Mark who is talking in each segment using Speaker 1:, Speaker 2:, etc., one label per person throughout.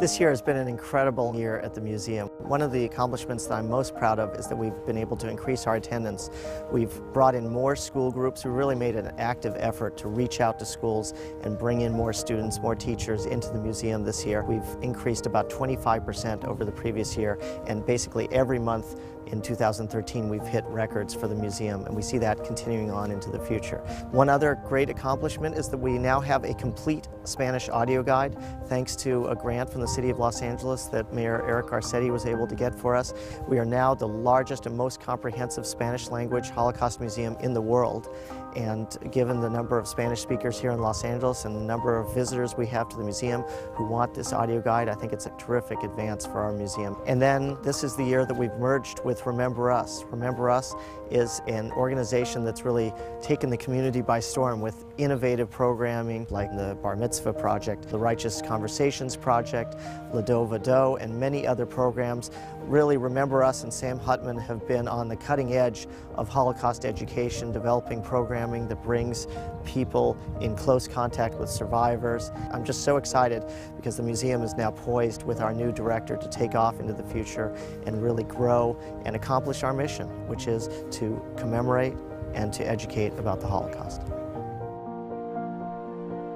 Speaker 1: This year has been an incredible year at the museum. One of the accomplishments that I'm most proud of is that we've been able to increase our attendance. We've brought in more school groups. We really made an active effort to reach out to schools and bring in more students, more teachers into the museum this year. We've increased about 25% over the previous year, and basically every month in 2013 we've hit records for the museum, and we see that continuing on into the future. One other great accomplishment is that we now have a complete Spanish audio guide thanks to a grant from the City of Los Angeles that Mayor Eric Garcetti was able to get for us. We are now the largest and most comprehensive Spanish language Holocaust museum in the world, and given the number of Spanish speakers here in Los Angeles and the number of visitors we have to the museum who want this audio guide, I think it's a terrific advance for our museum. And then this is the year that we've merged with Remember Us. Remember Us is an organization that's really taken the community by storm with innovative programming like the Bar Mitzvah Project, the Righteous Conversations Project, Lado Vado, and many other programs. Really, Remember Us and Sam Huttman have been on the cutting edge of Holocaust education, developing programming that brings people in close contact with survivors. I'm just so excited because the museum is now poised with our new director to take off into the future and really grow and accomplish our mission, which is to commemorate and to educate about the Holocaust.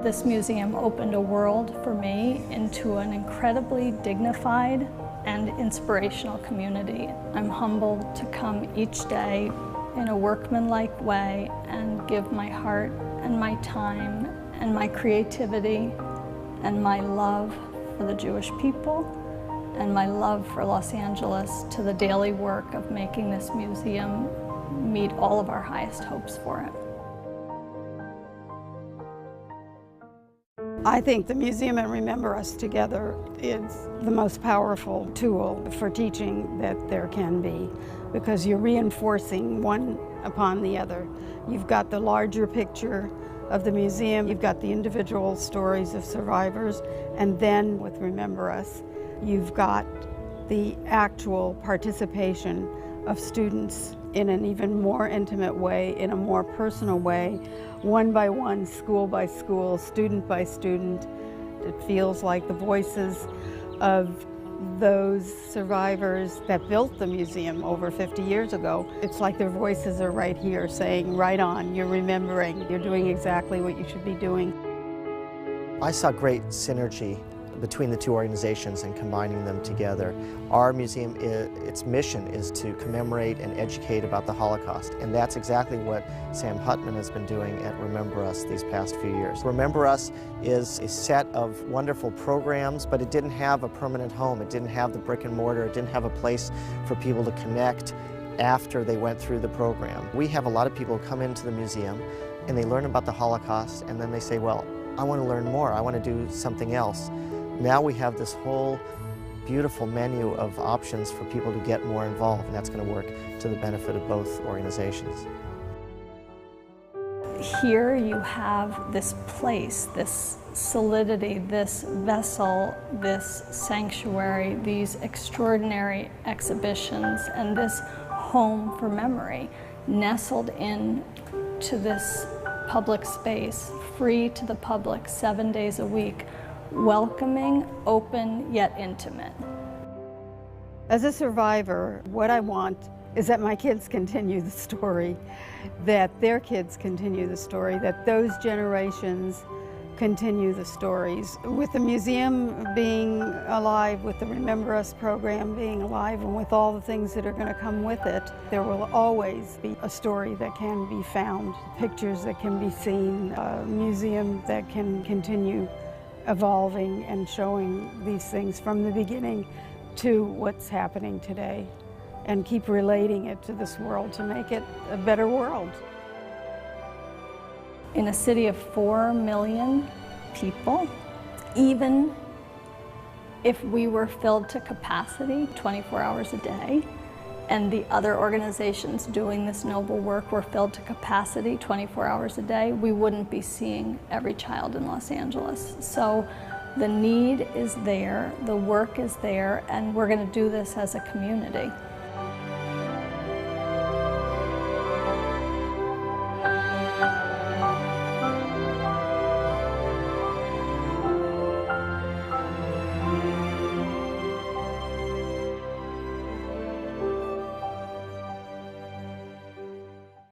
Speaker 2: This museum opened a world for me into an incredibly dignified and inspirational community. I'm humbled to come each day in a workmanlike way and give my heart and my time and my creativity and my love for the Jewish people and my love for Los Angeles to the daily work of making this museum meet all of our highest hopes for it.
Speaker 3: I think the museum and Remember Us together is the most powerful tool for teaching that there can be, because you're reinforcing one upon the other. You've got the larger picture of the museum, you've got the individual stories of survivors, and then with Remember Us, you've got the actual participation of students in an even more intimate way, in a more personal way, one by one, school by school, student by student. It feels like the voices of those survivors that built the museum over 50 years ago, it's like their voices are right here saying, right on, you're remembering, you're doing exactly what you should be doing.
Speaker 1: I saw great synergy between the two organizations and combining them together. Our museum, its mission is to commemorate and educate about the Holocaust, and that's exactly what Sam Huttman has been doing at Remember Us these past few years. Remember Us is a set of wonderful programs, but it didn't have a permanent home. It didn't have the brick and mortar. It didn't have a place for people to connect after they went through the program. We have a lot of people who come into the museum and they learn about the Holocaust, and then they say, well, I want to learn more. I want to do something else. Now we have this whole beautiful menu of options for people to get more involved, and that's going to work to the benefit of both organizations.
Speaker 2: Here you have this place, this solidity, this vessel, this sanctuary, these extraordinary exhibitions, and this home for memory nestled in to this public space, free to the public 7 days a week. Welcoming, open, yet intimate.
Speaker 3: As a survivor, what I want is that my kids continue the story, that their kids continue the story, that those generations continue the stories. With the museum being alive, with the Remember Us program being alive, and with all the things that are going to come with it, there will always be a story that can be found, pictures that can be seen, a museum that can continue evolving and showing these things from the beginning to what's happening today, and keep relating it to this world to make it a better world.
Speaker 2: In a city of 4 million people, even if we were filled to capacity 24 hours a day, and the other organizations doing this noble work were filled to capacity 24 hours a day, we wouldn't be seeing every child in Los Angeles. So the need is there, the work is there, and we're going to do this as a community.